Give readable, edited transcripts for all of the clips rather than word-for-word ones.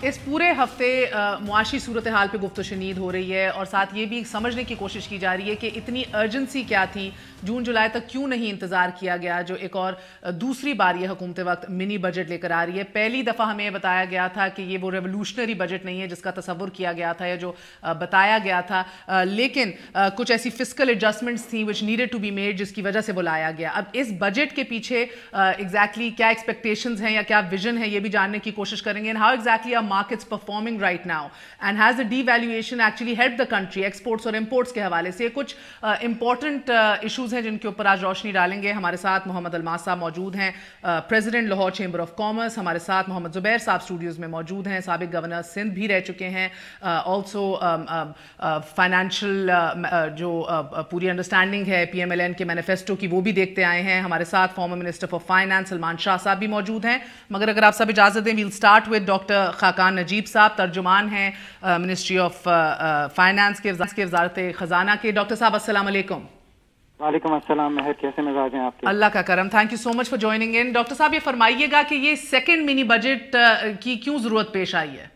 اس پورے ہفتے معاشی صورتحال پہ گفت و شنید ہو رہی ہے اور ساتھ یہ بھی سمجھنے کی کوشش کی جا رہی ہے کہ اتنی ارجنسی کیا تھی، جون جولائی تک کیوں نہیں انتظار کیا گیا جو ایک اور دوسری بار یہ حکومت وقت منی بجٹ لے کر آ رہی ہے۔ پہلی دفعہ ہمیں یہ بتایا گیا تھا کہ یہ وہ ریولوشنری بجٹ نہیں ہے جس کا تصور کیا گیا تھا یا جو بتایا گیا تھا، لیکن کچھ ایسی فسکل ایڈجسٹمنٹس تھیں which needed to be made جس کی وجہ سے وہ لایا گیا۔ اب اس بجٹ کے پیچھے ایگزیکٹلی کیا ایکسپیکٹیشنز ہیں یا کیا ویژن ہے یہ بھی جاننے کی کوشش کریں گے۔ How exactly are markets performing right now and has the devaluation actually helped the country exports اور imports کے حوالے سے؟ کچھ امپورٹنٹ ایشوز ہیں جن کے اوپر آج روشنی ڈالیں گے۔ ہمارے ساتھ محمد الماس صاحب موجود ہیں، president Lahore chamber of commerce. ہمارے ساتھ محمد زبیر صاحب اسٹوڈیوز میں موجود ہیں، سابق گورنر سندھ بھی رہ چکے ہیں، آلسو فائنینشیل جو پوری انڈرسٹینڈنگ ہے پی ایم ایل این کے مینیفیسٹو کی وہ بھی دیکھتے آئے ہیں۔ ہمارے ساتھ former minister for finance Salman Shah sahab بھی موجود ہیں، مگر اگر آپ سب اجازت دیں we'll start with doctor Khaqan Najib sahab, ترجمان ہیں منسٹری آف فائنانس کے وزارت خزانہ کے۔ ڈاکٹر صاحب السلام علیکم۔ وعلیکم السلام مہر، کیسے مزاج ہیں آپ کے؟ اللہ کا کرم، thank you so much for joining in. Doctor صاحب یہ فرمائیے گا کہ یہ سیکنڈ منی بجٹ کی کیوں ضرورت پیش آئی ہے؟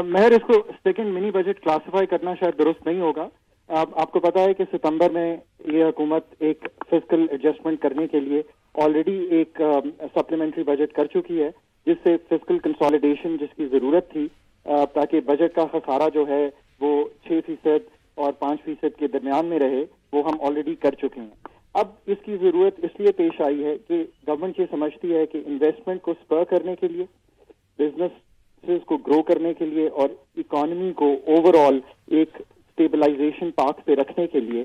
مہر، اس کو سیکنڈ منی بجٹ کلاسیفائی کرنا شاید درست نہیں ہوگا۔ آپ کو پتا ہے کہ ستمبر میں یہ حکومت ایک فسکل ایڈجسٹمنٹ کرنے کے لیے آلریڈی ایک سپلیمنٹری بجٹ کر چکی ہے، جس سے فسکل کنسالیڈیشن جس کی ضرورت تھی تاکہ بجٹ کا خسارہ جو ہے وہ 6% اور 5% کے درمیان میں رہے، وہ ہم آلریڈی کر چکے ہیں۔ اب اس کی ضرورت اس لیے پیش آئی ہے کہ گورنمنٹ یہ سمجھتی ہے کہ انویسٹمنٹ کو سپر کرنے کے لیے، بزنس کو گرو کرنے کے لیے اور اکانومی کو اوور آل ایک اسٹیبلائزیشن پاتھ پہ رکھنے کے لیے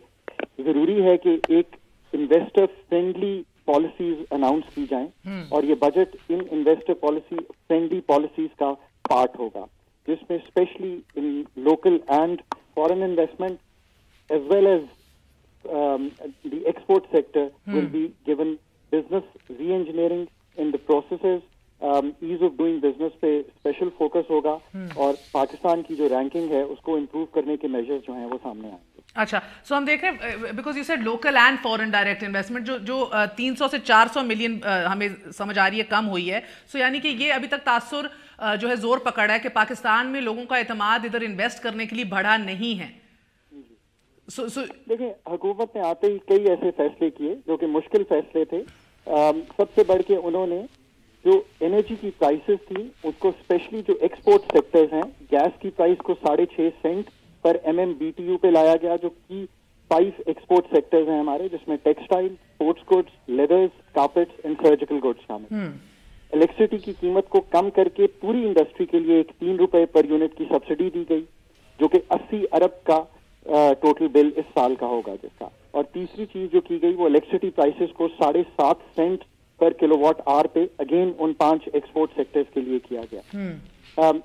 ضروری ہے کہ ایک انویسٹر فرینڈلی پالیسیز اناؤنس کی جائیں، اور یہ budget in investor policy friendly policies کا پارٹ ہوگا، جس میں especially in local and foreign investment as well as the export sector will be given business re-engineering in the processes, ease of doing business پہ special focus ہوگا، اور پاکستان کی جو ranking ہے اس کو امپروو کرنے کے میجرز جو ہیں وہ سامنے آئیں گے۔ اچھا، سو ہم دیکھ رہے ہیں because you said local and foreign direct investment جو 300 سے 400 ملین ہمیں سمجھ آ رہی ہے کم ہوئی ہے، سو یعنی کہ یہ ابھی تک تاثر جو ہے زور پکڑا ہے کہ پاکستان میں لوگوں کا اعتماد ادھر انویسٹ کرنے کے لیے بڑھا نہیں ہے۔ دیکھیں، حکومت نے آتے ہی کئی ایسے فیصلے کیے جو کہ مشکل فیصلے تھے۔ سب سے بڑھ کے انہوں نے جو انرجی کی پرائسز تھی اس کو اسپیشلی جو ایکسپورٹ سیکٹرز ہیں، گیس کی پرائس کو 6.5 سینٹ پر MMBTU پہ لایا گیا، جو کی 5 ایکسپورٹ سیکٹرز ہیں ہمارے، جس میں textile, sports goods, leathers, carpets and surgical goods شامل۔ الیکٹریسٹی کی قیمت کو کم کر کے پوری انڈسٹری کے لیے ایک 3 روپے پر یونٹ کی سبسڈی دی گئی، جو کہ 80 ارب کا ٹوٹل بل اس سال کا ہوگا جس کا۔ اور تیسری چیز جو کی گئی وہ الیکٹریسٹی پرائسز کو 7.5 Saint per kilo what our پہ اگین ان 5 ایکسپورٹ سیکٹرز کے لیے کیا گیا۔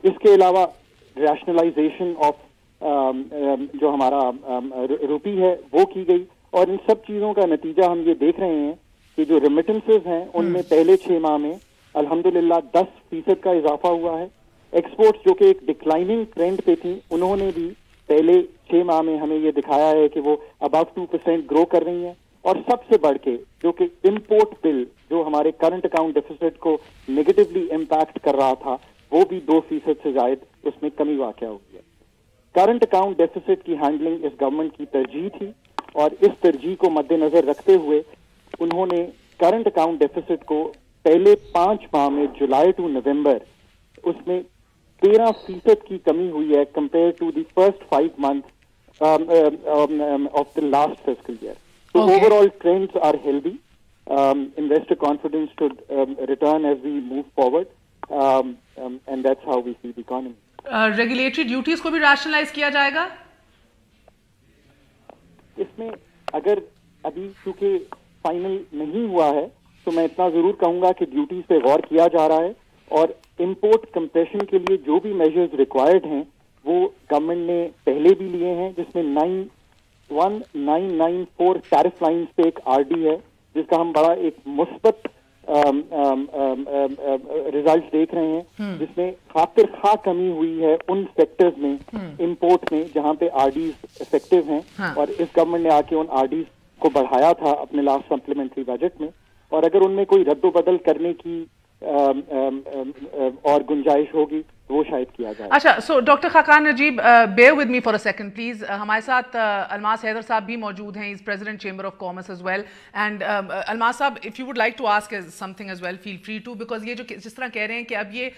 اس کے علاوہ ریشنلائزیشن آف جو ہمارا روپی ہے وہ کی گئی، اور ان سب چیزوں کا نتیجہ ہم یہ دیکھ رہے ہیں کہ جو ریمیٹنسز ہیں ان میں پہلے 6 ماہ میں الحمدللہ 10% کا اضافہ ہوا ہے۔ ایکسپورٹس جو کہ ایک ڈکلائننگ ٹرینڈ پہ تھیں، انہوں نے بھی پہلے 6 ماہ میں ہمیں یہ دکھایا ہے کہ وہ اباؤٹ 2% گرو کر رہی ہیں۔ اور سب سے بڑھ کے جو کہ امپورٹ بل جو ہمارے کرنٹ اکاؤنٹ ڈیفیسٹ کو نیگیٹولی امپیکٹ کر رہا تھا، وہ بھی 2% سے زائد اس میں کمی واقع ہوئی ہے۔ کرنٹ اکاؤنٹ ڈیفیسٹ کی ہینڈلنگ اس گورنمنٹ کی ترجیح تھی، اور اس ترجیح کو مد نظر رکھتے ہوئے انہوں نے کرنٹ اکاؤنٹ ڈیفیسٹ کو پہلے 5 ماہ میں جولائی ٹو نومبر اس میں 13% کی کمی ہوئی ہے compare to the first 5 months of the last fiscal year. So overall trends are healthy. Investor confidence should return as we move forward, and that's how we see the economy. Regulatory duties کو بھی rationalise کیا جائے گا؟ اس میں اگر ابھی چونکہ final نہیں ہوا ہے تو میں اتنا ضرور کہوں گا کہ ڈیوٹیز پہ غور کیا جا رہا ہے، اور امپورٹ کمپریشن کے لیے جو بھی میجرز ریکوائرڈ ہیں وہ گورنمنٹ نے پہلے بھی لیے ہیں، جس میں 1994 ٹیرف لائنز پہ ایک RD ہے جس کا ہم بڑا ایک مثبت ریزلٹ دیکھ رہے ہیں، جس میں خاطر خواہ کمی ہوئی ہے ان سیکٹرز میں امپورٹ میں جہاں پہ RDs افیکٹو ہیں، اور اس گورنمنٹ نے آ کے ان RDs کو بڑھایا تھا اپنے لاسٹ سپلیمنٹری بجٹ میں، اور اگر ان میں کوئی رد و بدل کرنے کی اور گنجائش ہوگی وہ شاید کیا جائے. اچھا, so doctor Khaqan Najeeb, bear with me for a second please. ہمارے ساتھ الماس حیدر صاحب بھی موجود ہیں, is president chamber of commerce as well. And Almas sahab, if you would like to ask something as well, feel free to, because یہ جو جس طرح کہہ رہے ہیں کہ اب یہ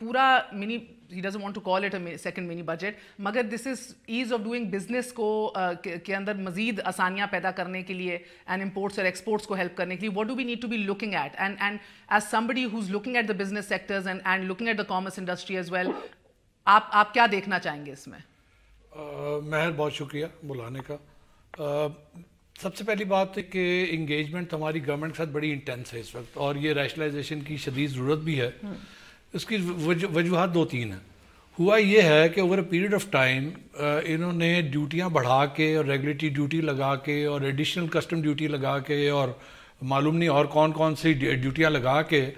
پورا منی, he doesn't want to call it a second mini budget, مگر this is ease of doing business کو کے اندر مزید آسانیاں پیدا کرنے کے لیے and imports اور exports کو help کرنے کے لیے, what do we need to be looking at? And as somebody who's looking at the business sectors and looking at the commerce industry as well, آپ کیا دیکھنا چاہیں گے اس میں؟ مہر, بہت شکریہ بلانے کا. سب سے پہلی بات ہے کہ انگیجمنٹ ہماری گورنمنٹ کے ساتھ بڑی انٹینس ہے اس وقت, اور یہ ریشنلائزیشن کی شدید ضرورت بھی ہے. اس کی وجوہات 2-3 ہیں. ہوا یہ ہے کہ over a period of time انہوں نے ڈیوٹیاں بڑھا کے اور ریگولیٹری ڈیوٹی لگا کے اور ایڈیشنل کسٹم ڈیوٹی لگا کے اور معلوم نہیں اور کون کون سی ڈیوٹیاں لگا کے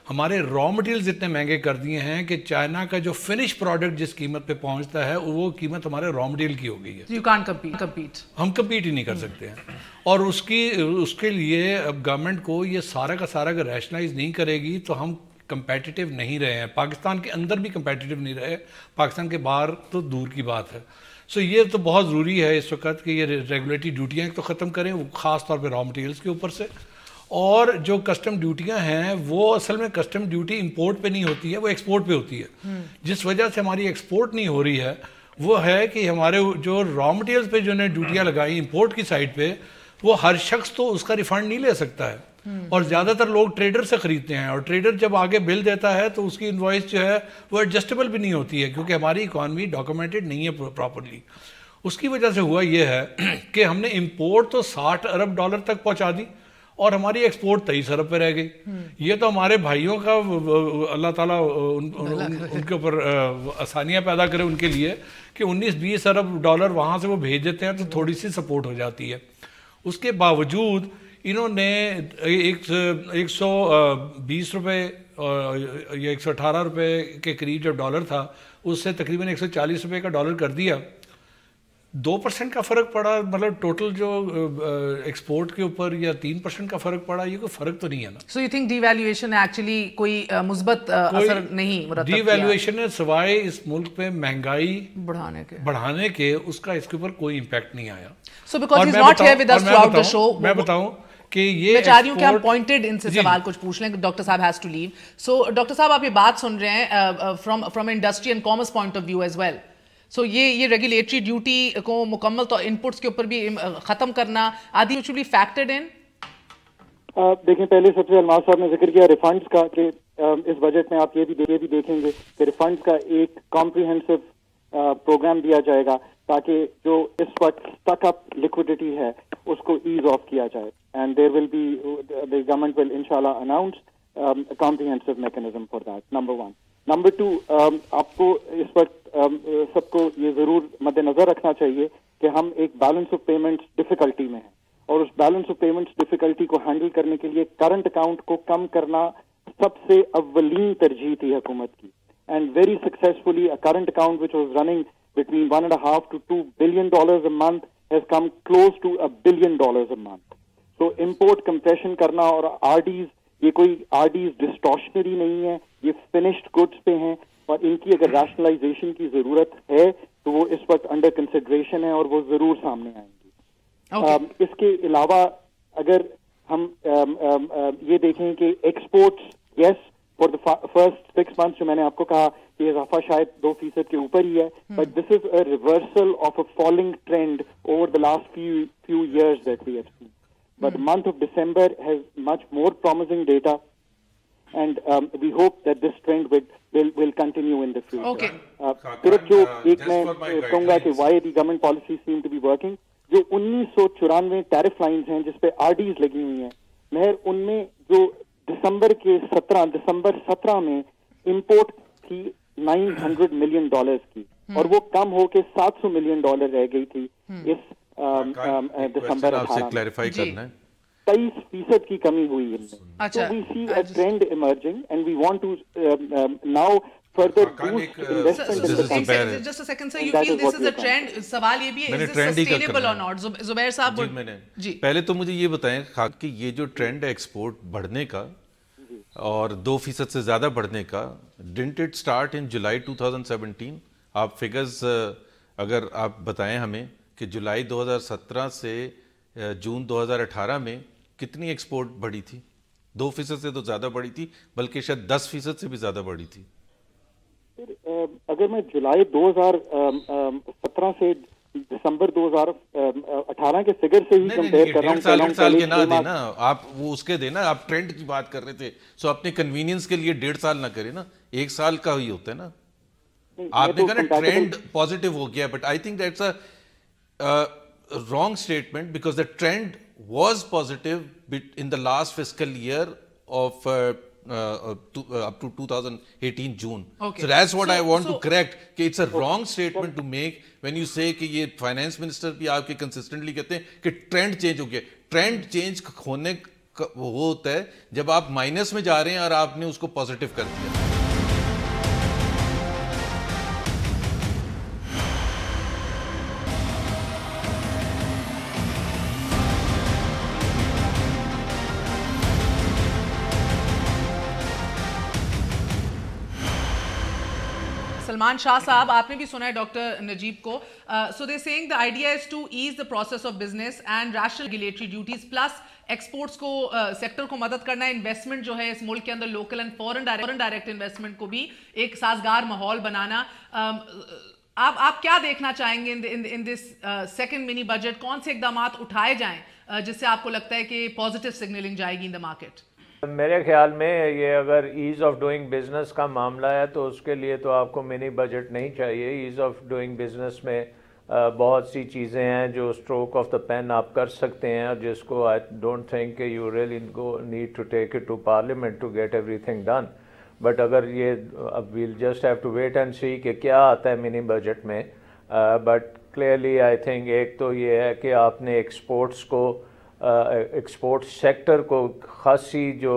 ہمارے را مٹیریلز اتنے مہنگے کر دیے ہیں کہ چائنا کا جو فنش پروڈکٹ جس قیمت پہ پہنچتا ہے وہ قیمت ہمارے را مٹیریل کی ہو گئی ہے. You can't compete. ہم کمپیٹ ہی نہیں کر سکتے ہیں. اور اس کے لیے اب گورنمنٹ کو یہ سارا کا سارا اگر ریشنلائز نہیں کرے گی تو ہم کمپیٹیٹیو نہیں رہے ہیں. پاکستان کے اندر بھی کمپیٹیٹیو نہیں رہے, پاکستان کے باہر تو دور کی بات ہے. سو یہ تو بہت ضروری ہے اس وقت کہ یہ ریگولیٹری ڈیوٹیاں تو ختم کریں, وہ خاص طور پہ را مٹیریلس کے اوپر سے. اور جو کسٹم ڈیوٹیاں ہیں وہ اصل میں کسٹم ڈیوٹی امپورٹ پہ نہیں ہوتی ہے, وہ ایکسپورٹ پہ ہوتی ہے. جس وجہ سے ہماری ایکسپورٹ نہیں ہو رہی ہے وہ ہے کہ ہمارے جو را مٹیریلس پہ جو نے ڈیوٹیاں لگائی امپورٹ کی سائڈ پہ, وہ ہر شخص تو اس کا ریفنڈ نہیں لے سکتا ہے. اور زیادہ تر لوگ ٹریڈر سے خریدتے ہیں, اور ٹریڈر جب آگے بل دیتا ہے تو اس کی انوائس جو ہے وہ ایڈجسٹیبل بھی نہیں ہوتی ہے, کیونکہ ہماری اکانومی ڈاکومنٹڈ نہیں ہے پراپرلی. اس کی وجہ سے ہوا یہ ہے کہ ہم نے امپورٹ تو $60 ارب تک پہنچا دی اور ہماری ایکسپورٹ 23 ارب پہ رہ گئی. یہ تو ہمارے بھائیوں کا اللہ تعالیٰ ان کے اوپر آسانیاں پیدا کرے ان کے لیے کہ 19-20 ارب وہاں سے وہ بھیج دیتے ہیں تو تھوڑی سی سپورٹ ہو جاتی ہے. اس کے باوجود انہوں نے 120 روپے یا 118 روپے کے قریب جو ڈالر تھا اس سے تقریباً 140 روپے کا ڈالر کر دیا. 2% کا فرق پڑا, مطلب ٹوٹل جو ایکسپورٹ کے اوپر, یا 3% کا فرق پڑا, یہ کوئی فرق تو نہیں ہے نا. So you think devaluation actually کوئی مثبت اثر نہیں مرتب کیا؟ ڈی ویلیویشن نے سوائے اس ملک پہ مہنگائی بڑھانے کے اس کا اس کے اوپر کوئی امپیکٹ نہیں آیا. So because he is not here with us throughout the show, میں بتاؤں کہ یہ میں چاہ رہی ہوں کہ ہم پوائنٹڈ ان سے سوال کچھ پوچھ لیں. Doctor sahab has to leave. So doctor sahab آپ یہ بات سن رہے ہیں from industry and commerce point of view as well. So یہ ریگولیٹری ڈیوٹی کو مکمل طور انپٹس کے اوپر بھی ختم کرنا آدھی شوڈ بی فیکٹرڈ ان. دیکھیں, پہلے سب سے الماس صاحب نے ذکر کیا ریفنڈس کا, کہ اس بجٹ میں آپ یہ بھی دیکھیں گے کہ ریفنڈس کا ایک کمپریہنسو پروگرام دیا جائے گا تاکہ جو اس وقت اسٹک اپ لکوڈیٹی ہے اس کو ایز آف کیا جائے. And there will be the government will انشاءاللہ announce comprehensive mechanism for that. Number 1. Number 2, آپ کو اس وقت سب کو یہ ضرور مد نظر رکھنا چاہیے کہ ہم ایک بیلنس آف پیمنٹس ڈیفیکلٹی میں ہیں, اور اس بیلنس آف پیمنٹس ڈیفیکلٹی کو ہینڈل کرنے کے لیے کرنٹ اکاؤنٹ کو کم کرنا سب سے اولین ترجیح تھی حکومت کی. And very successfully current account which was running between $1.5 to $2 billion a month has come close to $1 billion a month. So import compression کرنا اور RDs, یہ کوئی RDs ڈسٹورشنری نہیں ہے, یہ فنشڈ گڈس پہ ہیں, اور ان کی اگر ریشنلائزیشن کی ضرورت ہے تو وہ اس وقت انڈر کنسیڈریشن ہے اور وہ ضرور سامنے آئیں گی. اس کے علاوہ اگر ہم یہ دیکھیں کہ exports, yes for the first 6 months جو میں نے آپ کو کہا کہ اضافہ شاید 2% کے اوپر ہی ہے, but this is a reversal of a falling trend over the last few years that we have seen. But the month of December has much more promising data, and we hope that this trend will continue in the future. Okay. صرف جو ایک میں کہوں گا کہ why the government policies seem to be working, جو 1994 tariff lines ہیں جس پہ RDs لگی ہوئی ہیں, مہر ان میں جو دسمبر 17 میں امپورٹ تھی $900 million کی, اور وہ کم ہو کے $700 million رہ گئی تھی اس دسمبر 18 23% کی کمی ہوئی ان میں. So we see a trend emerging and we want to now further boost investment in the country. Just a second sir, you feel this is a trend? سوال یہ بھی ہے, is this sustainable or not? زبیر صاحب, پہلے تو مجھے یہ بتائیں کہ یہ جو ٹرینڈ ہے ایکسپورٹ بڑھنے کا, اور 2% سے زیادہ بڑھنے کا. ڈنٹ اٹ اسٹارٹ ان جولائی 2017؟ آپ فگرز اگر آپ بتائیں ہمیں کہ جولائی 2017 سے جون 2018 میں کتنی ایکسپورٹ بڑھی تھی؟ 2% سے تو زیادہ بڑھی تھی، بلکہ شاید 10% سے بھی زیادہ بڑھی تھی. اگر میں جولائی 2017 سے دسمبر 2018 کے فگر سے ہی کمپیئر کر رہا ہوں. 1.5 سال کے نہ دینا آپ، وہ اس کے دینا. آپ ٹرینڈ کی بات کر رہے تھے، سو اپنے کنوینئنس کے لیے 1.5 سال نہ کرے نا، 1 سال کا ہی ہوتا ہے نا. آپ نے کہا نا ٹرینڈ پازیٹیو ہو گیا، but I think that's a wrong statement because the trend was positive in the last fiscal year of up to 2018 June. Okay. So that's what I want to correct, کہ it's a wrong statement to make when you say کہ یہ finance minister بھی آپ کے consistently کہتے ہیں کہ trend change ہو گیا. ٹرینڈ چینج ہونے وہ ہوتا ہے جب آپ مائنس میں جا رہے ہیں اور آپ نے اس کو پازیٹیو کر دیا. سلمان شاہ صاحب، آپ نے بھی سنا ہے ڈاکٹر نجیب کو. سو دے seeing the idea is to ease the process of business and rational regulatory duties plus exports کو سیکٹر کو مدد کرنا ہے. انویسٹمنٹ جو ہے اس ملک کے اندر local and foreign direct investment کو بھی ایک سازگار ماحول بنانا. آپ کیا دیکھنا چاہیں گے ان دس سیکنڈ منی بجٹ؟ کون سے اقدامات اٹھائے جائیں جس سے آپ کو لگتا ہے کہ پازیٹیو سگنلنگ جائے گی ان دا مارکیٹ؟ میرے خیال میں یہ اگر ایز آف ڈوئنگ بزنس کا معاملہ ہے تو اس کے لیے تو آپ کو منی بجٹ نہیں چاہیے. ایز آف ڈوئنگ بزنس میں بہت سی چیزیں ہیں جو اسٹروک آف دا پین آپ کر سکتے ہیں، اور جس کو آئی ڈونٹ تھنک کہ you really need to take it to parliament to get everything done. But اگر یہ اب we'll just have to wait and see کہ کیا آتا ہے منی بجٹ میں. بٹ کلیئرلی آئی تھنک ایک تو یہ ہے کہ آپ نے ایکسپورٹ سیکٹر کو خاصی جو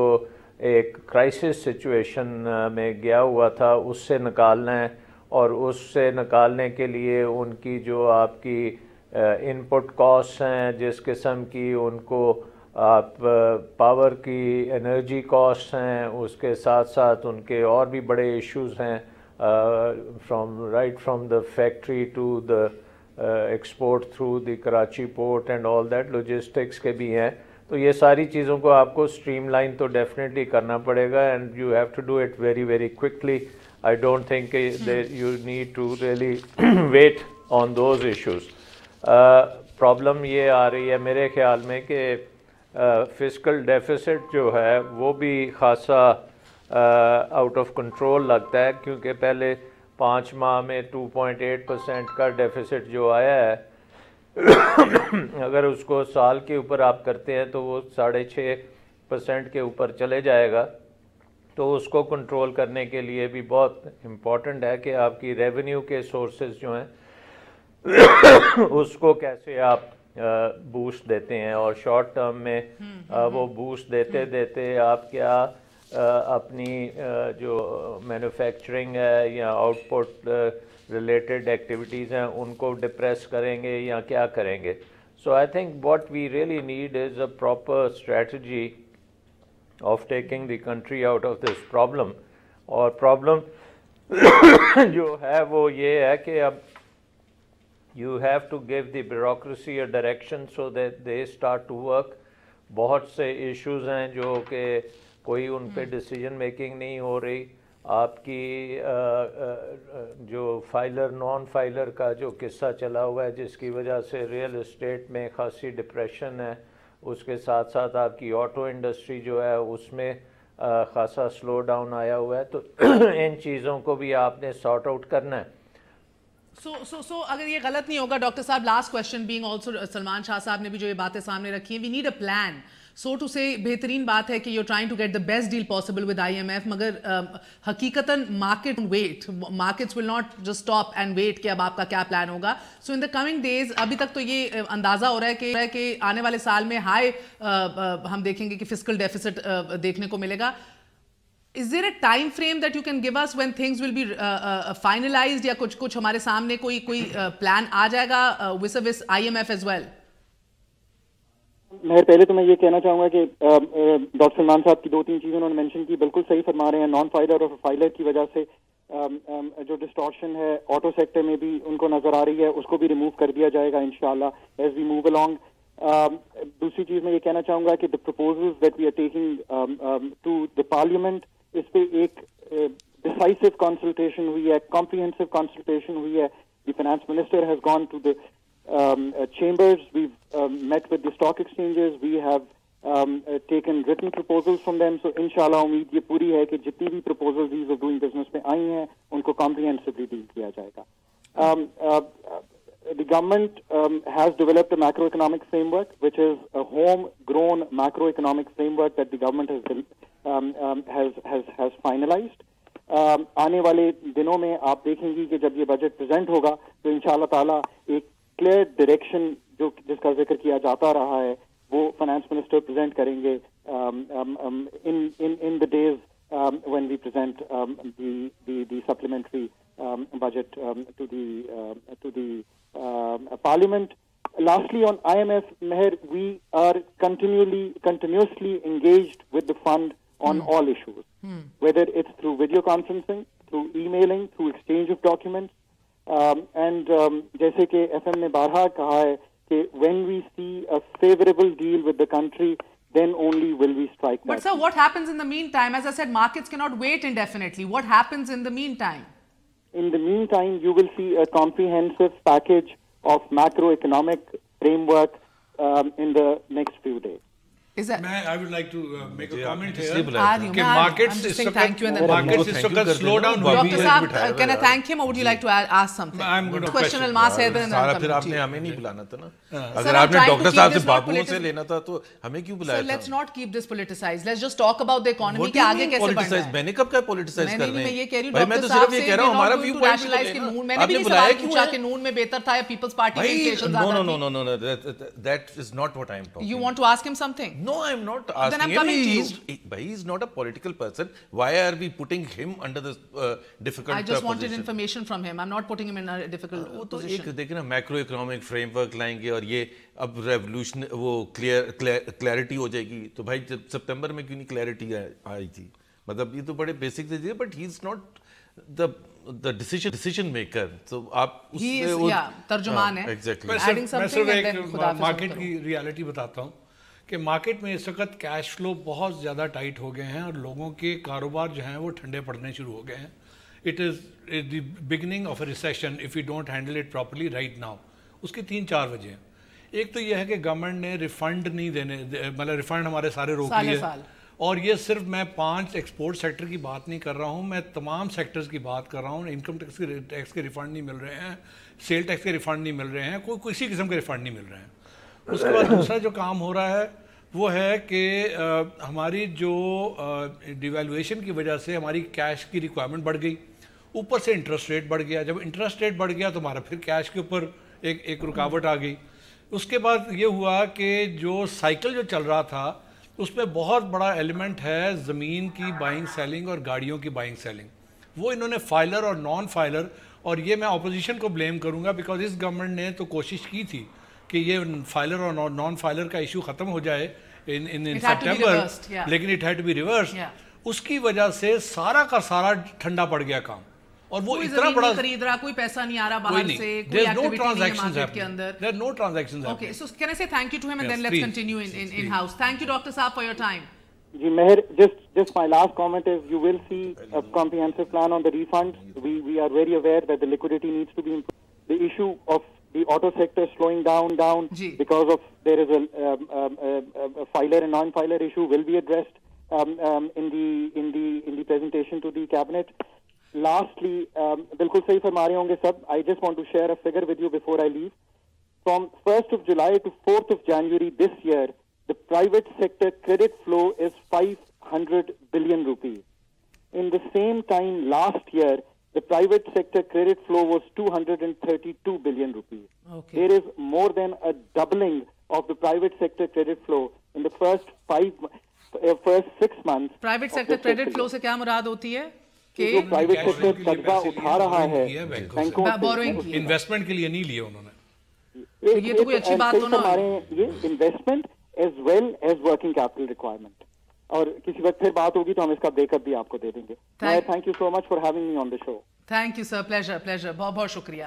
ایک کرائسس سچویشن میں گیا ہوا تھا اس سے نکالنا ہے، اور اس سے نکالنے کے لیے ان کی جو آپ کی ان پٹ کاسٹ ہیں جس قسم کی، ان کو آپ پاور کی انرجی کاسٹ ہیں، اس کے ساتھ ساتھ ان کے اور بھی بڑے ایشوز ہیں from the factory to the export through the Karachi port and all that, logistics کے بھی ہیں. تو یہ ساری چیزوں کو آپ کو اسٹریم لائن تو ڈیفینیٹلی کرنا پڑے گا، and you have to do it very very quickly. I don't think you need to really wait on those issues. Problem یہ آ رہی ہے میرے خیال میں کہ فسکل ڈیفیسٹ جو ہے وہ بھی خاصا آؤٹ آف کنٹرول لگتا ہے، کیونکہ پہلے 5 ماہ میں 2.8% کا ڈیفیسٹ جو آیا ہے اگر اس کو سال کے اوپر آپ کرتے ہیں تو وہ 6.5% کے اوپر چلے جائے گا. تو اس کو کنٹرول کرنے کے لیے بھی بہت امپورٹنٹ ہے کہ آپ کی ریونیو کے سورسز جو ہیں اس کو کیسے آپ بوسٹ دیتے ہیں، اور شارٹ ٹرم میں وہ بوسٹ دیتے آپ کیا اپنی جو مینوفیکچرنگ ہے یا آؤٹ پٹ ریلیٹڈ ایکٹیویٹیز ہیں ان کو ڈپریس کریں گے یا کیا کریں گے. So I think what we really need is a proper strategy of taking the country out of this problem. اور problem جو ہے وہ یہ ہے کہ اب you have to give the bureaucracy a direction so that they start to work. بہت سے ایشوز ہیں جو کہ کوئی ان پہ ڈیسیجن میکنگ نہیں ہو رہی. آپ کی جو فائلر نان فائلر کا جو قصہ چلا ہوا ہے جس کی وجہ سے ریئل اسٹیٹ میں خاصی ڈپریشن ہے، اس کے ساتھ ساتھ آپ کی آٹو انڈسٹری جو ہے اس میں خاصا سلو ڈاؤن آیا ہوا ہے. تو ان چیزوں کو بھی آپ نے سارٹ آؤٹ کرنا ہے. سو اگر یہ غلط نہیں ہوگا doctor sahab, last question being also Salman Shah sahab نے بھی جو یہ باتیں سامنے رکھی ہیں، we need a plan. So to say بہترین بات ہے کہ you trying to get the best deal possible with IMF، مگر حقیقتاً markets will not just stop and wait کہ اب آپ کا کیا پلان ہوگا. سو ان دا کمنگ ڈیز ابھی تک تو یہ اندازہ ہو رہا ہے کہ آنے والے سال میں ہائی ہم دیکھیں گے کہ فسکل ڈیفیسٹ دیکھنے کو ملے گا. Is there a time frame that you can give us when things will be finalized یا کچھ ہمارے سامنے کوئی پلان آ جائے گا vis-a-vis IMF as well؟ مہر پہلے تو میں یہ کہنا چاہوں گا کہ ڈاکٹر سلمان صاحب کی 2-3 چیزیں انہوں نے مینشن کی، بالکل صحیح فرما رہے ہیں. نان فائلر اور فائلر کی وجہ سے جو ڈسٹارشن ہے آٹو سیکٹر میں بھی ان کو نظر آ رہی ہے، اس کو بھی ریموو کر دیا جائے گا انشاءاللہ ایز وی موو along. دوسری چیز میں یہ کہنا چاہوں گا کہ the proposals that we are taking to the parliament، اس پہ ایک decisive consultation ہوئی ہے، comprehensive consultation ہوئی ہے. The finance minister has gone to the chambers, we've met with the stock exchanges, we have taken written proposals from them. So inshallah امید یہ پوری ہے کہ جتنی بھی proposals ease of doing business میں آئی ہیں ان کو comprehensively deal کیا جائے گا. The government has developed a macroeconomic framework, which is a home-grown macroeconomic framework that the government has finalized. آنے والے دنوں میں آپ دیکھیں گی کہ جب یہ بجٹ پریزنٹ ہوگا تو انشاءاللہ تعالیٰ ایک کلیئر ڈائریکشن جس کا ذکر کیا جاتا رہا ہے وہ فائنانس منسٹر پریزنٹ کریں گے in the days when we present the supplementary budget to the Parliament. Lastly, on IMF, Meher, we are continuously engaged with the fund on all issues, whether it's through video conferencing, through emailing, through exchange of documents, and جیسے کہ FM نے بارہا کہا ہے کہ when we see a favorable deal with the country, then only will we strike that. But sir, what happens in the meantime? As I said, markets cannot wait indefinitely. What happens in the meantime? In the meantime, you will see a comprehensive package of macroeconomic framework in the next few days. Is that? I would like to make a comment here. کہ markets اس وقت slow down. Dr. Saab, can I thank him or would you like to ask something? I'm going to question Almas Haider and سارا پھر آپ نے ہمیں نہیں بلانا تھا نا. اگر آپ نے ڈاکٹر صاحب سے بابوؤں سے لینا تھا تو ہمیں کیوں بلایا تھا؟ Let's not keep this politicized. Let's just talk about the economy کہ آگے کیسے بڑھنا ہے. میں نے کب کہا پولیٹیسائز کر رہے ہیں؟ میں یہ کہہ رہی ہوں بھائی میں تو صرف یہ کہہ رہا ہوں ہمارا ویو پوائنٹ نون میں نے بھی سوال پوچھا کہ نون میں بہتر تھا یا پیپلز پارٹی میں انفلیشن زیادہ تھی. No, that is not what I am talking. You want to ask him something? No, I am not asking. Then I'm coming to you. He is not a political person. Why are we putting him under this difficult position? I just wanted information from him. I'm not putting him in a difficult position. ایک دیکھیں نا macro economic frame work لائیں گے اور یہ اب revolution وہ clarity ہو جائے گی. تو بھائی جب سپتمبر میں کیوں نہیں کلیئرٹی آئی تھی؟ مطلب یہ تو بڑے بیسک چیز ہے but he is not the decision maker. So آپ ترجمان ہے. میں صرف ایک مارکیٹ کی ریالٹی بتاتا ہوں کہ مارکیٹ میں اس وقت کیش فلو بہت زیادہ ٹائٹ ہو گئے ہیں اور لوگوں کے کاروبار جو ہیں وہ ٹھنڈے پڑنے شروع ہو گئے ہیں. It is the beginning of a recession if you don't handle it properly right now. اس کی 3-4 وجہ ہیں. ایک تو یہ ہے کہ گورنمنٹ نے ریفنڈ نہیں دینے مطلب ریفنڈ ہمارے سارے روک لیے. اور یہ صرف میں 5 ایکسپورٹ سیکٹر کی بات نہیں کر رہا ہوں, میں تمام سیکٹرز کی بات کر رہا ہوں. انکم ٹیکس کے ریفنڈ نہیں مل رہے ہیں, سیل ٹیکس کے ریفنڈ نہیں مل رہے ہیں, کوئی کسی قسم کے ریفنڈ نہیں مل رہے ہیں. اس کے بعد دوسرا جو کام ہو رہا ہے وہ ہے کہ ہماری جو ڈیویلویشن کی وجہ سے ہماری کیش کی ریکوائرمنٹ بڑھ گئی, اوپر سے انٹرسٹ ریٹ بڑھ گیا. جب انٹرسٹ ریٹ بڑھ گیا تو ہمارا پھر کیش کے اوپر ایک رکاوٹ آ گئی. اس کے بعد یہ ہوا کہ جو سائیکل جو چل رہا تھا اس میں بہت بڑا ایلیمنٹ ہے زمین کی بائنگ سیلنگ اور گاڑیوں کی بائنگ سیلنگ. وہ انہوں نے فائلر اور نان فائلر, اور یہ میں اپوزیشن کو بلیم کروں گا بیکاز اس گورنمنٹ نے تو کوشش کی تھی کہ یہ فائلر اور نان فائلر کا ایشو ختم ہو جائے ان سپٹمبر, لیکن it had to be reverse. اس کی وجہ سے سارا کا سارا ٹھنڈا پڑ گیا کام. اور وہ اتنا بڑا خرید رہا, کوئی پیسہ نہیں آ رہا باہر سے, کوئی ایکٹیویٹی نہیں ہے مارکیٹ کے اندر. There are no transactions happening. Okay, so can I say thank you to him and then let's continue in house. Thank you Dr. Saab for your time. Ji Meher, just my last comment is you will see a comprehensive plan on the refunds. We are very aware that the liquidity needs to be improved. The issue of the auto sector slowing down because of there is a filer and non-filer issue will be addressed in the presentation to the cabinet. Lastly, بالکل صحیح فرما رہے ہوں گے سب. I just want to share a figure with you before I leave. From 1st of July to 4th of January this year, the private sector credit flow is 500 billion rupees. In the same time last year, the private sector credit flow was 232 billion rupees. Okay. There is more than a doubling of the private sector credit flow in the first 6 months. Private sector credit flow سے کیا مراد ہوتی ہے؟ جو private sector قرضہ اٹھا رہا ہے بینکوں سے, انویسٹمنٹ کے لیے نہیں لیے انہوں نے. یہ تو کوئی اچھی بات تو نہ. یہ investment as well as working capital requirement. اور کسی وقت پھر بات ہوگی تو ہم اس کا بریک اپ بھی آپ کو دے دیں گے. Thank you so much for having me on the show. Thank you sir, pleasure pleasure, بہت بہت شکریہ.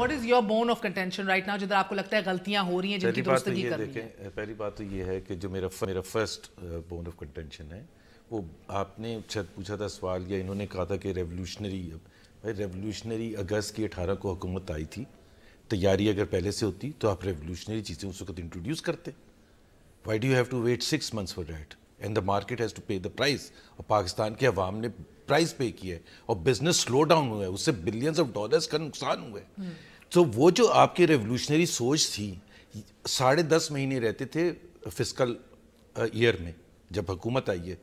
What is your bone of contention right now جدھر آپ کو لگتا ہے غلطیاں ہو رہی ہیں جن کی درستگی کرنی ہے؟ پہلی بات تو یہ ہے کہ جو میرا فرسٹ بون آف کنٹینشن ہے وہ آپ نے شاید پوچھا تھا سوال, یا انہوں نے کہا تھا کہ ریولیوشنری اگست کی 18 کو حکومت آئی تھی, تیاری اگر پہلے سے ہوتی تو آپ ریولیوشنری چیزیں اس وقت انٹروڈیوس کرتے. Why do you have to wait 6 months for that and the market has to pay the price. اور پاکستان کے عوام نے پرائز پے کیا ہے اور بزنس سلو ڈاؤن ہوا ہے, اس سے بلینز آف ڈالرز کا نقصان ہوا ہے. تو وہ جو آپ کی ریولیوشنری سوچ تھی, 10.5 مہینے رہتے تھے فسکل ایئر میں جب حکومت آئی ہے,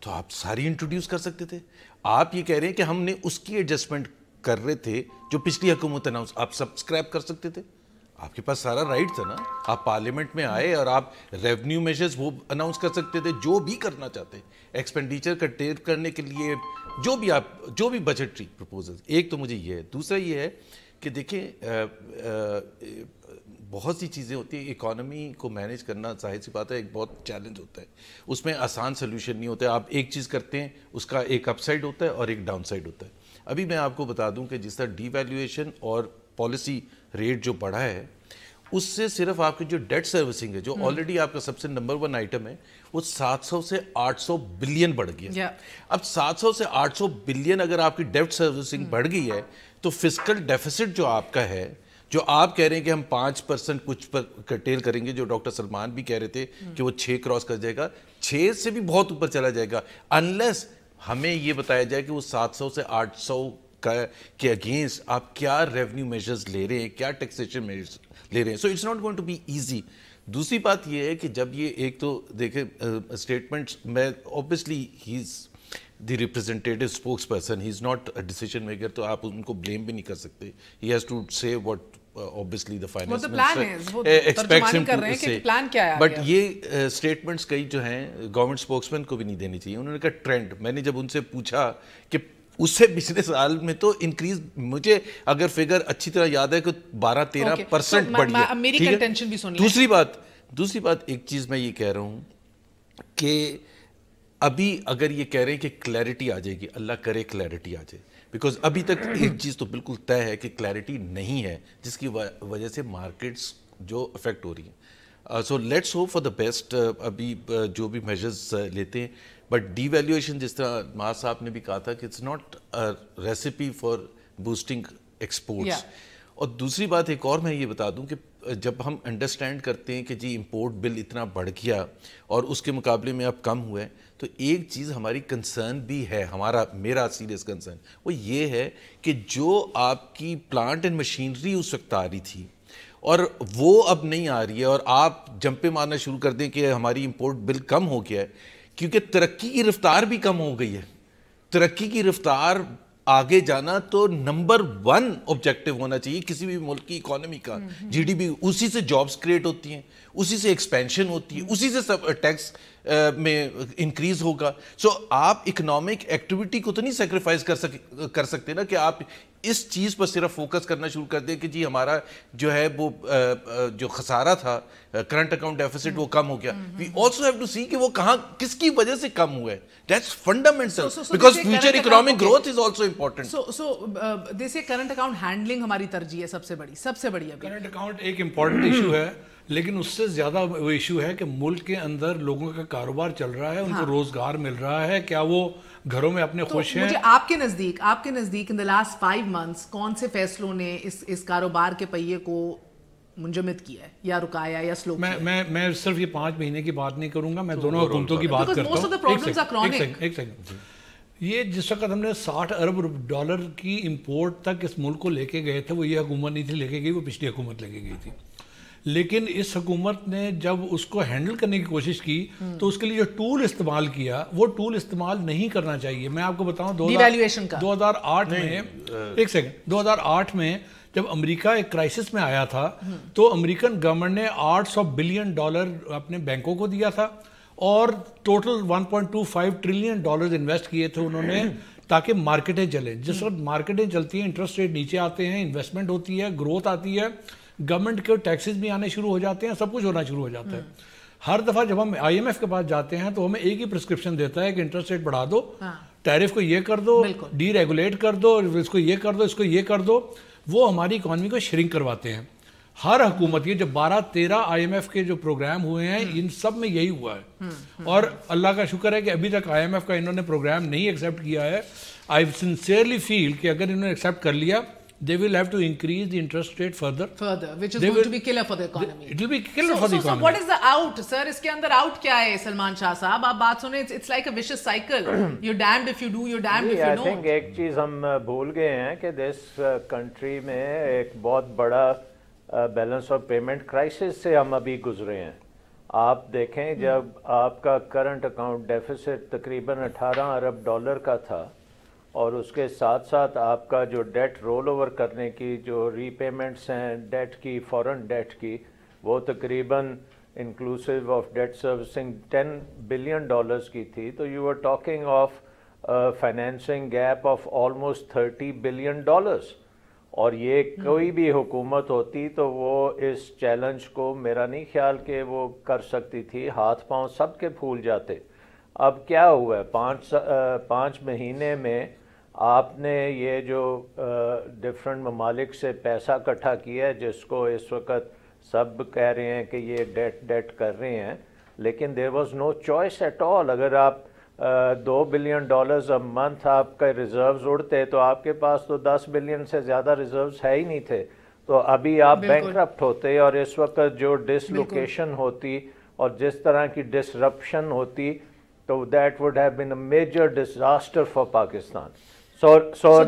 تو آپ ساری انٹروڈیوس کر سکتے تھے. آپ یہ کہہ رہے ہیں کہ ہم نے اس کی ایڈجسٹمنٹ کر رہے تھے جو پچھلی حکومت اناؤنس, آپ سبسکرائب کر سکتے تھے. آپ کے پاس سارا رائٹ تھا نا, آپ پارلیمنٹ میں آئے اور آپ ریونیو میجرز وہ اناؤنس کر سکتے تھے جو بھی کرنا چاہتے, ایکسپینڈیچر کنٹین کرنے کے لیے جو بھی بجٹری پروپوزل. ایک تو مجھے یہ ہے. دوسرا یہ ہے کہ دیکھیں بہت سی چیزیں ہوتی ہیں, اکانومی کو مینیج کرنا ظاہر سی بات ہے ایک بہت چیلنج ہوتا ہے, اس میں آسان سلوشن نہیں ہوتا ہے. آپ ایک چیز کرتے ہیں اس کا ایک اپ سائڈ ہوتا ہے اور ایک ڈاؤن سائڈ ہوتا ہے. ابھی میں آپ کو بتا دوں کہ جس طرح ڈی ویلیویشن اور پالیسی ریٹ جو بڑھا ہے, اس سے صرف آپ کی جو ڈیٹ سروسنگ ہے جو آلریڈی آپ کا سب سے نمبر 1 آئٹم ہے, وہ 700 سے 800 بلین بڑھ گیا. اب 700 سے 800 بلین اگر آپ کی ڈیٹ سروسنگ بڑھ گئی ہے تو فسکل ڈیفیسٹ جو آپ کا ہے, جو آپ کہہ رہے ہیں کہ ہم 5% کچھ پر کرٹیل کریں گے, جو ڈاکٹر سلمان بھی کہہ رہے تھے کہ وہ 6 کراس کر جائے گا, 6 سے بھی بہت اوپر چلا جائے گا, انلیس ہمیں یہ بتایا جائے کہ وہ 700 سے 800 کے اگینسٹ آپ کیا ریونیو میجرز لے رہے ہیں, کیا ٹیکسیشن میجرز لے رہے ہیں. So it's not going to be easy. دوسری بات یہ ہے کہ جب یہ ایک تو دیکھیں اسٹیٹمنٹس میں obviously he is the representative spokesperson, he is not a decision maker, تو آپ ان کو بلیم بھی نہیں کر سکتے. He has to say what obviously the finance minister expects him to say, but یہ اسٹیٹمنٹس کئی جو ہیں گورنمنٹ اسپوکس مین کو بھی نہیں دینی چاہیے. انہوں نے کہا ٹرینڈ, میں نے جب ان سے پوچھا کہ اس سے پچھلے سال میں تو انکریز, مجھے اگر فگر اچھی طرح یاد ہے کہ 12-13% بڑھی ہے. دوسری بات ایک چیز میں یہ کہہ رہا ہوں کہ ابھی اگر یہ کہہ رہے ہیں کہ کلیئرٹی آ جائے گی, اللہ کرے کلیئرٹی آ جائے, بیکاز ابھی تک ایک چیز تو بالکل طے ہے کہ کلیئرٹی نہیں ہے, جس کی وجہ سے مارکیٹس جو افیکٹ ہو رہی ہیں. So let's hope for the best. ابھی جو بھی میجرز لیتے ہیں, بٹ ڈی ویلیویشن جس طرح ماس صاحب نے بھی کہا تھا کہ it's not recipe for boosting exports. اور دوسری بات ایک اور میں یہ بتا دوں کہ جب ہم انڈرسٹینڈ کرتے ہیں کہ جی امپورٹ بل اتنا بڑھ گیا اور اس کے مقابلے میں اب کم ہوا ہے, تو ایک چیز ہماری کنسرن بھی ہے, میرا سیریس کنسرن وہ یہ ہے کہ جو آپ کی پلانٹ اینڈ مشینری اس وقت آ رہی تھی اور وہ اب نہیں آ رہی ہے, اور آپ جمپے مارنا شروع کر دیں کہ ہماری امپورٹ بل کم ہو گیا ہے, کیونکہ ترقی کی رفتار بھی کم ہو گئی ہے. ترقی کی رفتار آگے جانا تو نمبر 1 آبجیکٹو ہونا چاہیے کسی بھی ملک کی اکانومی کا. جی ڈی پی, اسی سے جابس کریٹ ہوتی ہیں, اسی سے ایکسپینشن ہوتی ہے, اسی سے سب ٹیکس میں انکریز ہوگا. سو آپ اکنامک ایکٹیویٹی کو تو نہیں سیکریفائز کر سکتے نا کہ آپ اس چیز پر صرف فوکس کرنا شروع کر دیں کہ جی ہمارا جو ہے وہ جو خسارہ تھا کرنٹ اکاؤنٹ ڈیفیسٹ وہ کم ہو گیا. وی آلسو ہیو ٹو سی کہ وہ کہاں کس کی وجہ سے کم ہوا ہے. That's fundamental because future economic growth is also important. So they say current account handling ہماری ترجیح ہے سب سے بڑی. کرنٹ اکاؤنٹ ایک امپورٹنٹ ایشو ہے, لیکن اس سے زیادہ وہ ایشو ہے کہ ملک کے اندر لوگوں کا کاروبار چل رہا ہے, ان کو روزگار مل رہا ہے, کیا وہ گھروں میں اپنے خوش ہیں. مجھے آپ کے نزدیک ان دی لاسٹ 5 months کون سے فیصلوں نے اس کاروبار کے پہیے کو منجمد کیا ہے یا رکایا یا سلو کیا؟ میں صرف یہ 5 مہینے کی بات نہیں کروں گا, میں دونوں حکومتوں کی بات کرتا ہوں. ایک سیکنڈ. یہ جس وقت ہم نے $60 ارب کی امپورٹ تک اس ملک کو لے کے گئے تھے, وہ یہ حکومت نہیں تھی لے کے گئی, وہ پچھلی حکومت لے کے گئی تھی. لیکن اس حکومت نے جب اس کو ہینڈل کرنے کی کوشش کی تو اس کے لیے جو ٹول استعمال کیا وہ ٹول استعمال نہیں کرنا چاہیے. میں آپ کو بتاؤں 2008 میں ایک سیکنڈ 2008 میں جب امریکہ ایک کرائسس میں آیا تھا تو امریکن گورنمنٹ نے $800 بلین اپنے بینکوں کو دیا تھا اور ٹوٹل $1.25 ٹریلین انویسٹ کیے تھے انہوں نے تاکہ مارکیٹیں چلیں. جس وقت مارکیٹیں چلتی ہیں انٹرسٹ ریٹ نیچے آتے ہیں, انویسٹمنٹ ہوتی ہے, گروتھ آتی ہے, گورنمنٹ کے ٹیکسز بھی آنے شروع ہو جاتے ہیں, سب کچھ ہونا شروع ہو جاتا ہے. ہر دفعہ جب ہم IMF کے پاس جاتے ہیں تو ہمیں ایک ہی پرسکرپشن دیتا ہے کہ انٹرسٹ ریٹ بڑھا دو, ٹیرف کو یہ کر دو, ڈی ریگولیٹ کر دو, اس کو یہ کر دو, اس کو یہ کر دو. وہ ہماری اکانومی کو شرنک کرواتے ہیں. ہر حکومت, یہ جو 12-13 IMF کے جو پروگرام ہوئے ہیں ان سب میں یہی ہوا ہے. اور اللہ کا شکر ہے کہ ابھی تک IMF کا انہوں نے پروگرام نہیں ایکسیپٹ کیا ہے. I sincerely feel کہ اگر انہوں نے ایکسیپٹ کر لیا they will have to increase the interest rate further, which is going to be killer for the economy. It will be killer for the economy. So what is the out, sir? اس کے اندر out کیا ہے سلمان شاہ صاحب؟ آپ بات سنیں, it's like a vicious cycle. You're damned if you do, you're damned if you don't. I think ایک چیز ہم بھول گئے ہیں کہ this country میں ایک بہت بڑا بیلنس آف پیمنٹ کرائسس سے ہم ابھی گزرے ہیں. آپ دیکھیں جب آپ کا کرنٹ اکاؤنٹ ڈیفیسٹ تقریباً $18 ارب کا تھا اور اس کے ساتھ ساتھ آپ کا جو ڈیٹ رول اوور کرنے کی جو ری پیمنٹس ہیں ڈیٹ کی, فورن ڈیٹ کی, وہ تقریباً inclusive of debt servicing $10 billion کی تھی. تو you are talking of financing gap of almost $30 billion. اور یہ کوئی بھی حکومت ہوتی تو وہ اس چیلنج کو میرا نہیں خیال کہ وہ کر سکتی تھی. ہاتھ پاؤں سب کے پھول جاتے. اب کیا ہوا ہے 5 مہینے میں آپ نے یہ جو ڈفرینٹ ممالک سے پیسہ اکٹھا کیا ہے جس کو اس وقت سب کہہ رہے ہیں کہ یہ ڈیٹ کر رہے ہیں, لیکن there was no choice at all. اگر آپ $2 بلین اے منتھ آپ کے ریزروز اڑتے تو آپ کے پاس تو 10 بلین سے زیادہ ریزروز ہے ہی نہیں تھے. تو ابھی آپ بینکرپٹ ہوتے اور اس وقت جو ڈسلوکیشن ہوتی اور جس طرح کی ڈسرپشن ہوتی تو that would have been a major disaster for Pakistan. So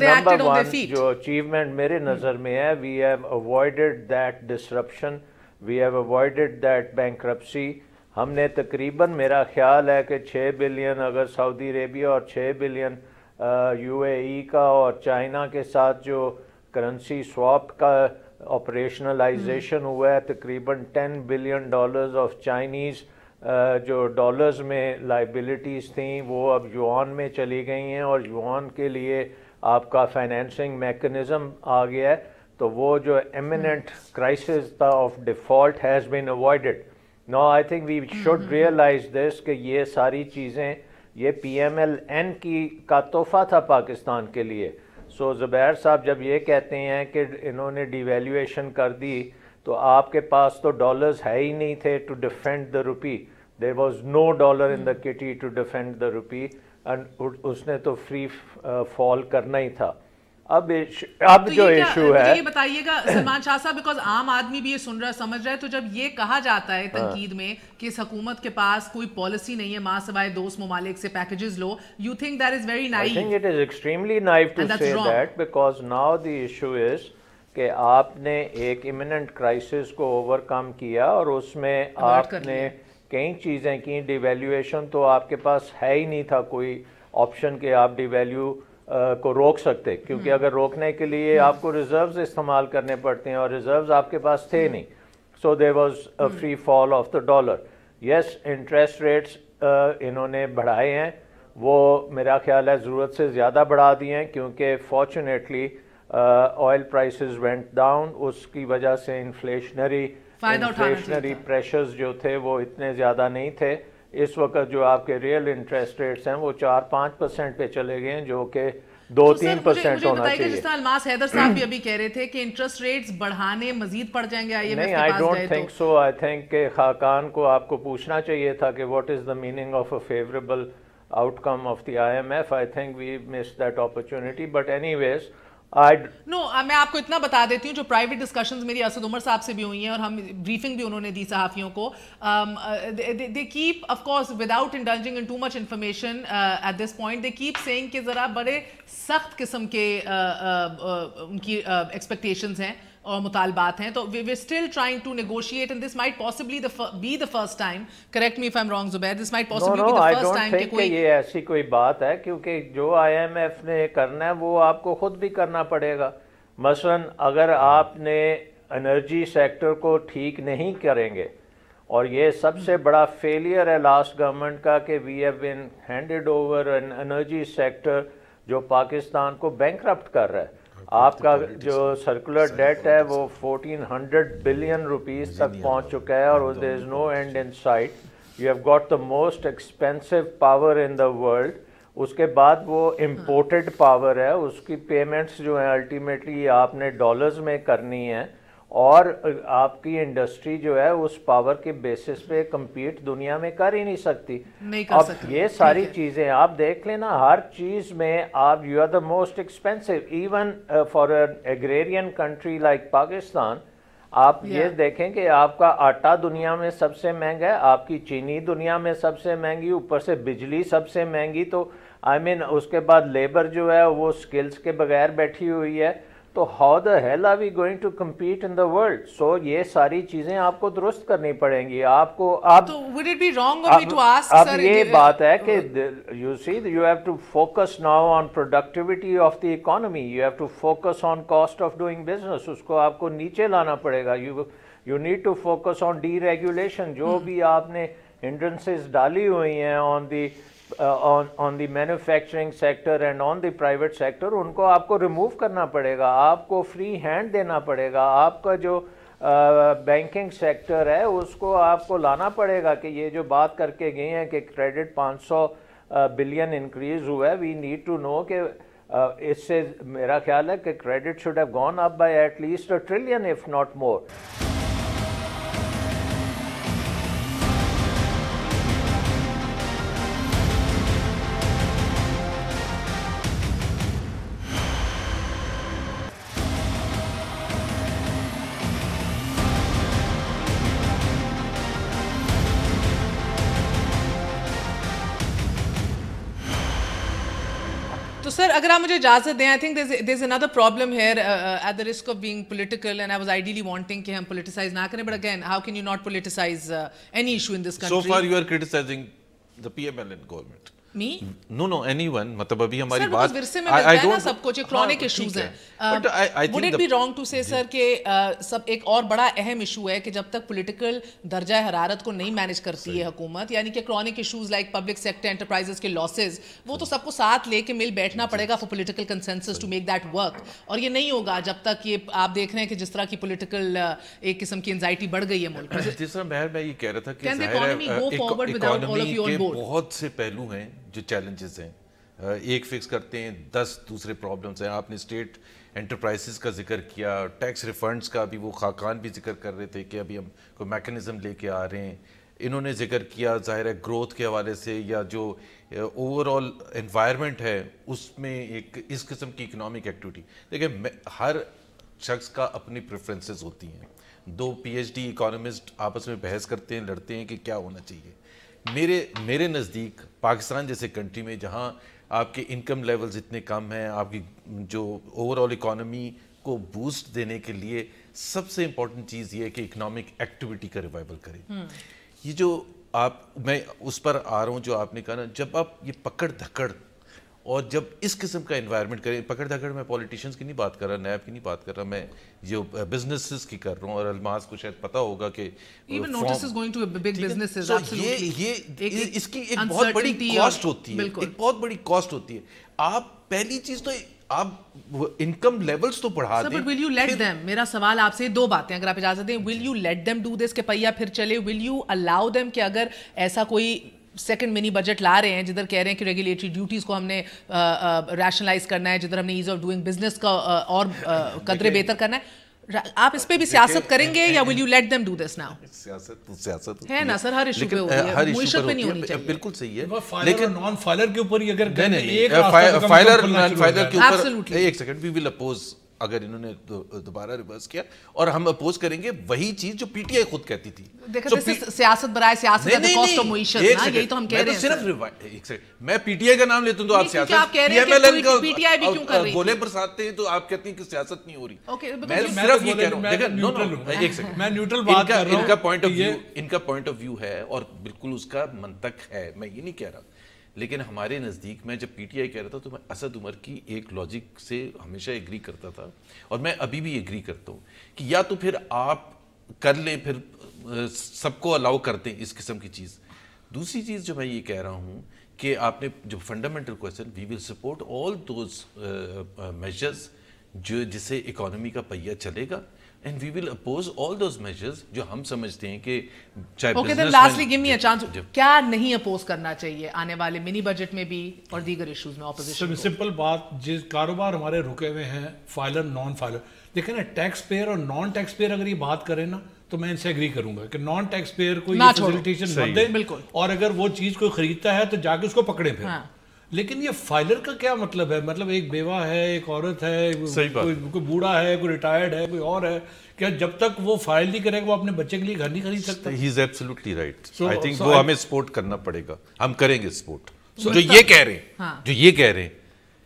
number one جو اچیومنٹ میرے نظر میں ہے, we have avoided that disruption, we have avoided that bankruptcy. ہم نے تقریباً میرا خیال ہے کہ 6 بلین اگر سعودی عربیہ اور 6 بلین UAE کا اور چائنا کے ساتھ جو کرنسی سواپ کا آپریشنلائزیشن ہوا ہے, تقریباً $10 بلین آف چائنیز جو ڈالرز میں لائبلٹیز تھیں وہ اب یوان میں چلی گئی ہیں اور یوان کے لیے آپ کا فائنینسنگ میکنزم آ گیا ہے. تو وہ جو ایمیننٹ کرائسس تھا of default has been avoided. No I think we should realise this کہ یہ ساری چیزیں یہ PMLN کا تحفہ تھا پاکستان کے لیے. سو زبیر صاحب جب یہ کہتے ہیں کہ انہوں نے ڈی ویلیویشن کر دی تو آپ کے پاس تو ڈالرز ہے ہی نہیں تھے to defend the rupee. There was no dollar in the kitty to defend the rupee and اس نے تو فری فال کرنا ہی تھا. اب جو ایشو ہے یہ بتائیے گا سلمان شاہ صاحب, بیکاز عام آدمی بھی یہ سن رہا سمجھ رہا ہے, تو جب یہ کہا جاتا ہے تنقید میں کہ اس حکومت کے پاس کوئی پالیسی نہیں ہے ماں سوائے دوست ممالک سے پیکیجز لو, you think that is very naive? I think it is extremely naive to say that because now the issue is کہ آپ نے ایک ایمیننٹ کرائسس کو اوور کم کیا اور اس میں آپ نے کئی چیزیں کی. ڈی ویلیویشن تو آپ کے پاس ہے ہی نہیں تھا کوئی آپشن کہ آپ ڈی ویلیو کو روک سکتے, کیونکہ اگر روکنے کے لیے آپ کو ریزروز استعمال کرنے پڑتے ہیں اور ریزروز آپ کے پاس تھے نہیں. So there was a free fall of the dollar. Yes interest rates انہوں نے بڑھائے ہیں, وہ میرا خیال ہے ضرورت سے زیادہ بڑھا دیے ہیں کیونکہ fortunately oil prices went down. اس کی وجہ سے انفلیشنری پریشرز جو تھے وہ اتنے زیادہ نہیں تھے. اس وقت جو آپ کے ریئل انٹرسٹ ریٹس ہیں وہ 4-5% پہ چلے گئے ہیں جو کہ 2-3% ہونا چاہیے. جس طرح الماس حیدر صاحب بھی ابھی کہہ رہے تھے کہ انٹرسٹ ریٹس بڑھانے مزید پڑ جائیں گے IMF کے پاس. نہیں, I don't think so. I think کہ خاقان کو آپ کو پوچھنا چاہیے تھا کہ what is the meaning of a favorable outcome of the IMF. I think we missed that opportunity. But anyways, میں آپ کو اتنا بتا دیتی ہوں, جو پرائیویٹ ڈسکشنز میری اسد عمر صاحب سے بھی ہوئی ہیں اور ہم بریفنگ بھی انہوں نے دی صحافیوں کو, they keep of course without indulging in too much information at this point, they keep saying کہ ذرا بڑے سخت قسم کے ان کی ایکسپیکٹیشنز ہیں اور مطالبات ہیں. تو we're still trying to negotiate and this might possibly be the first time, correct me if I'm wrong Zubair, this might possibly be the first time کہ کوئی یہ ایسی کوئی بات ہے, کیونکہ جو IMF نے کرنا ہے وہ آپ کو خود بھی کرنا پڑے گا. مثلا اگر آپ نے انرجی سیکٹر کو ٹھیک نہیں کریں گے, اور یہ سب سے بڑا فیلئر ہے لاسٹ گورنمنٹ کا کہ we have been handed over an energy sector جو پاکستان کو بینکرپٹ کر رہا ہے. آپ کا جو سرکولر ڈیٹ ہے وہ 1400 بلین روپیز تک پہنچ چکا ہے, اور there is no end in sight. You have got the most expensive power in the world. اس کے بعد وہ امپورٹڈ پاور ہے, اس کی پیمنٹس جو ہیں الٹیمیٹلی آپ نے ڈالرز میں کرنی ہیں, اور آپ کی انڈسٹری جو ہے اس پاور کے بیسس پہ کمپیٹ دنیا میں کر ہی نہیں سکتی. اب یہ ساری چیزیں آپ دیکھ لینا, ہر چیز میں آپ you are the most expensive even for an agrarian country like Pakistan. آپ یہ دیکھیں کہ آپ کا آٹا دنیا میں سب سے مہنگا ہے, آپ کی چینی دنیا میں سب سے مہنگی, اوپر سے بجلی سب سے مہنگی. تو آئی مین اس کے بعد لیبر جو ہے وہ سکلز کے بغیر بیٹھی ہوئی ہے. تو how the hell are we going to compete in the world? So یہ ساری چیزیں آپ کو درست کرنی پڑیں گی. آپ کو اب یہ بات ہے کہ you see you have to focus now on productivity of the economy, you have to focus on cost of doing business. اس کو آپ کو نیچے لانا پڑے گا. You need to focus on deregulation. جو بھی آپ نے ہنڈرنسز ڈالی ہوئی ہیں on the manufacturing sector and on the private sector, ان کو آپ کو ریموو کرنا پڑے گا. آپ کو فری ہینڈ دینا پڑے گا. آپ کا جو بینکنگ سیکٹر ہے اس کو آپ کو لانا پڑے گا کہ یہ جو بات کر کے گئے ہیں کہ کریڈٹ 500 بلین انکریز ہوا ہے, وی نیڈ ٹو نو کہ اس سے میرا خیال ہے کہ credit should have gone up by at least $1 trillion if not more. تو سر اگر آپ مجھے اجازت دیں, I think there is under problem here at the risk of being political, and I was ideally wanting کہ ہم پولیٹیسائز نہ کریں, but again how can you not politicize any issue in this country? So far you are criticizing the PMLN government. Me? No, anyone. مطلب ابھی ہماری بات ورثے میں ملتا ہے نا سب کچھ, کرونک ایشوز ہیں. Would it be wrong to say sir کہ سب ایک اور بڑا اہم ایشو ہے کہ جب تک پولیٹیکل درجہ حرارت کو نہیں مینیج کرتی ہے حکومت, یعنی کہ chronic issues like public sector enterprises کے لاسز, وہ تو سب کو ساتھ لے کے مل بیٹھنا پڑے گا for political consensus to make that work. اور یہ نہیں ہوگا جب تک یہ آپ دیکھ رہے ہیں کہ جس طرح کی پولیٹیکل ایک قسم کی انزائٹی بڑھ گئی ہے ملک میں. جس طرح میں یہ کہہ رہا تھا کہ اکانومی کے بہت سے پہلو ہیں جو چیلنجز ہیں. ایک فکس کرتے ہیں 10 دوسرے پرابلمس ہیں. آپ نے اسٹیٹ انٹرپرائزز کا ذکر کیا, ٹیکس ریفنڈز کا بھی وہ خاقان بھی ذکر کر رہے تھے کہ ابھی ہم کوئی میکنزم لے کے آ رہے ہیں. انہوں نے ذکر کیا ظاہر ہے گروتھ کے حوالے سے, یا جو اوور آل انوائرمنٹ ہے اس میں ایک اس قسم کی اکنامک ایکٹیویٹی. دیکھیں ہر شخص کا اپنی پریفرنسز ہوتی ہیں. 2 PhD اکانومسٹ آپس میں بحث کرتے ہیں, لڑتے ہیں کہ کیا ہونا چاہیے. میرے نزدیک پاکستان جیسے کنٹری میں جہاں آپ کے انکم لیولز اتنے کم ہیں, آپ کی جو اوور آل اکانومی کو بوسٹ دینے کے لیے سب سے امپورٹنٹ چیز یہ ہے کہ اکنامک ایکٹیویٹی کا ریوائول کریں. یہ جو میں اس پر آ رہا ہوں جو آپ نے کہا نا, جب آپ یہ پکڑ دھکڑ اور جب اس قسم کا انوائرمنٹ کریں, پکڑ دھکڑ میں پولیٹیشینز کی نہیں بات کر رہا, نیب کی نہیں بات کر رہا, میں جو بزنسز کی کر رہا ہوں. اور الماس کو شاید پتا ہوگا کہ even notices going to big businesses, absolutely یہ اس کی ایک بہت بڑی کاسٹ ہوتی ہے, ایک بہت بڑی کاسٹ ہوتی ہے. آپ پہلی چیز تو آپ انکم لیولز تو بڑھا دیں. But will you let them? میرا سوال آپ سے 2 باتیں اگر آپ اجازت دیں. Will you let them do this کہ پہیا پھر چلے؟ Will you allow them کہ اگر ایسا کوئی سیکنڈ منی بجٹ لا رہے ہیں جدھر کہہ رہے ہیں کہ ریگولیٹری ڈیوٹیز کو ہم نے ریشنلائز کرنا ہے, جدھر ہم نے ایز آف ڈوئنگ بزنس کا اور قدرے بہتر کرنا ہے, آپ اس پہ بھی سیاست کریں گے یا will you let them do this now? سیاست ہے نا سر, ہر ایشو پہ ہوتی ہے, معیشت پہ نہیں ہونی چاہیے. بالکل صحیح ہے, لیکن نان فائلر کے اوپر ہی اگر فائلر کے اوپر ایک سیکنڈ, we will oppose اگر انہوں نے دوبارہ ریورس کیا, اور ہم اپوز کریں گے وہی چیز جو پی ٹی آئی خود کہتی تھی. سیاست برائے سیاست, یہی تو ہم کہہ رہے ہیں. صرف میں پی ٹی آئی کا نام لیتا ہوں تو آپ سیاست, پی ایم ایل این کا گولے برساتے ہیں تو آپ کہتے ہیں کہ سیاست نہیں ہو رہی. میں صرف یہ کہہ رہا ہوں, ایک سیکنڈ, میں نیوٹرل بات کر رہا ہوں. ان کا پوائنٹ آف ویو ہے اور بالکل اس کا منطق ہے, میں یہ نہیں کہہ رہا, لیکن ہمارے نزدیک میں جب پی ٹی آئی کہہ رہا تھا تو میں اسد عمر کی ایک لاجک سے ہمیشہ ایگری کرتا تھا, اور میں ابھی بھی ایگری کرتا ہوں کہ یا تو پھر آپ کر لیں, پھر سب کو الاؤ کر دیں اس قسم کی چیز. دوسری چیز جو میں یہ کہہ رہا ہوں کہ آپ نے جو fundamental question, we will support all those measures جس سے اکانومی کا پہیہ چلے گا, and we will oppose all those measures جو ہم سمجھتے ہیں کہ چاہے okay then lastly give me a chance, کیا نہیں اپوز کرنا چاہیے آنے والے منی بجٹ میں بھی اور دیگر ایشوز میں اپوزیشن؟ سمپل بات, جس کاروبار ہمارے رکے ہوئے ہیں, فائلر نان فائلر, دیکھیں نا ٹیکس پیئر اور نان ٹیکس پیئر اگر یہ بات کریں نا تو میں ان سے ایگری کروں گا کہ نان ٹیکس پیئر کو یہ فیسیلیٹیشن مت دیں, اور اگر وہ چیز کوئی خریدتا ہے تو جا کے اس کو پکڑیں پھر. لیکن یہ فائلر کا کیا مطلب ہے؟ مطلب ایک بیوہ ہے, ایک عورت ہے, کوئی بوڑھا ہے, کوئی ریٹائرڈ ہے, کوئی اور ہے, کیا جب تک وہ فائل نہیں کرے گا وہ اپنے بچے کے لیے گھر نہیں خرید سکتا؟ He is absolutely right. I think وہ ہمیں سپورٹ کرنا پڑے گا, ہم کریں گے سپورٹ جو یہ کہہ رہے ہیں, جو یہ کہہ رہے ہیں,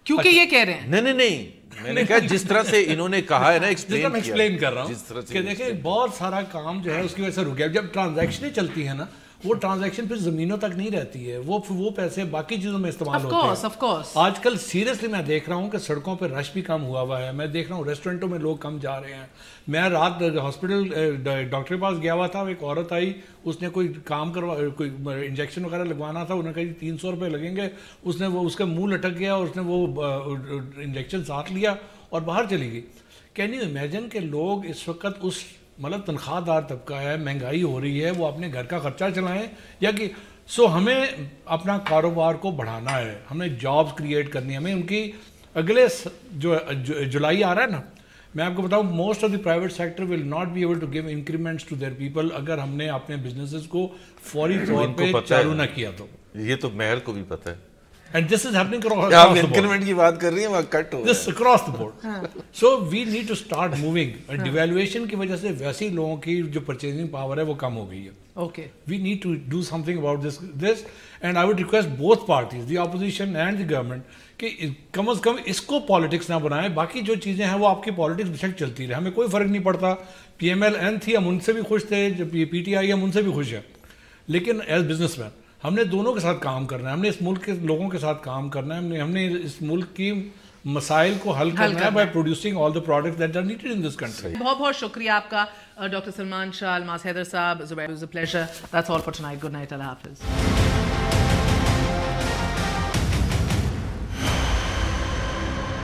کیونکہ یہ کہہ رہے ہیں. نہیں میں نے کہا جس طرح سے انہوں نے کہا ہے نا, ایکسپلین کر رہا ہوں کہ دیکھیں بہت سارا کام جو ہے اس کی وجہ سے رک گیا. جب ٹرانزیکشنیں چلتی ہیں نا, وہ ٹرانزیکشن پھر زمینوں تک نہیں رہتی ہے, وہ پیسے باقی چیزوں میں استعمال ہوتے ہیں. آج کل سیریسلی میں دیکھ رہا ہوں کہ سڑکوں پہ رش بھی کم ہوا ہے, میں دیکھ رہا ہوں ریسٹورینٹوں میں لوگ کم جا رہے ہیں. میں رات ہاسپٹل ڈاکٹر کے پاس گیا ہوا تھا, ایک عورت آئی, اس نے کوئی کام کوئی انجیکشن وغیرہ لگوانا تھا, انہوں نے کہا 300 روپے لگیں گے. اس نے وہ اس کا منہ لٹک گیا, اس نے وہ انجیکشن ساتھ لیا اور باہر چلی گئی. کین یو امیجن کہ لوگ اس وقت اس مطلب تنخواہ دار طبقہ ہے, مہنگائی ہو رہی ہے, وہ اپنے گھر کا خرچہ چلائیں یا کہ ہمیں اپنا کاروبار کو بڑھانا ہے, ہمیں جابز کریٹ کرنی ہے, ہمیں ان کی اگلے جو جولائی آ رہا ہے نا, میں آپ کو بتاؤں most of the private sector will not be able to give increments to their people اگر ہم نے اپنے بزنسز کو فوری طور پہ چالو نہ کیا تو. یہ تو مہر کو بھی پتہ ہے. And this is happening across the board. Increment کی بات کر رہی ہیں, وہاں کٹ ہو this across the board. So we need to start moving. Devaluation کی وجہ سے ویسے لوگوں کی جو purchasing power ہے وہ کم ہو گئی ہے. Okay. We need to do something about this and I would request both parties, the opposition and the government, کہ کم از کم اس کو پالیٹکس نہ بنائیں. باقی جو چیزیں ہیں وہ آپ کی پالیٹکس بے شک چلتی رہے, ہمیں کوئی فرق نہیں پڑتا. پی ایم ایل این تھی, ہم ان سے بھی خوش تھے, جو پی ٹی آئی ہم ان سے بھی خوش ہیں, لیکن ایز بزنس مین ہم نے دونوں کے ساتھ کام کرنا ہے, ہم نے اس ملک کے لوگوں کے ساتھ کام کرنا ہے, ہم نے اس ملک کی مسائل کو حل کرنا ہے by producing all the products that are needed in this country. بہت بہت شکریہ آپ کا doctor Salman Shah, Almas Haider Sahib, Zubair, it was a pleasure. That's all for tonight. Good night. اللہ حافظ.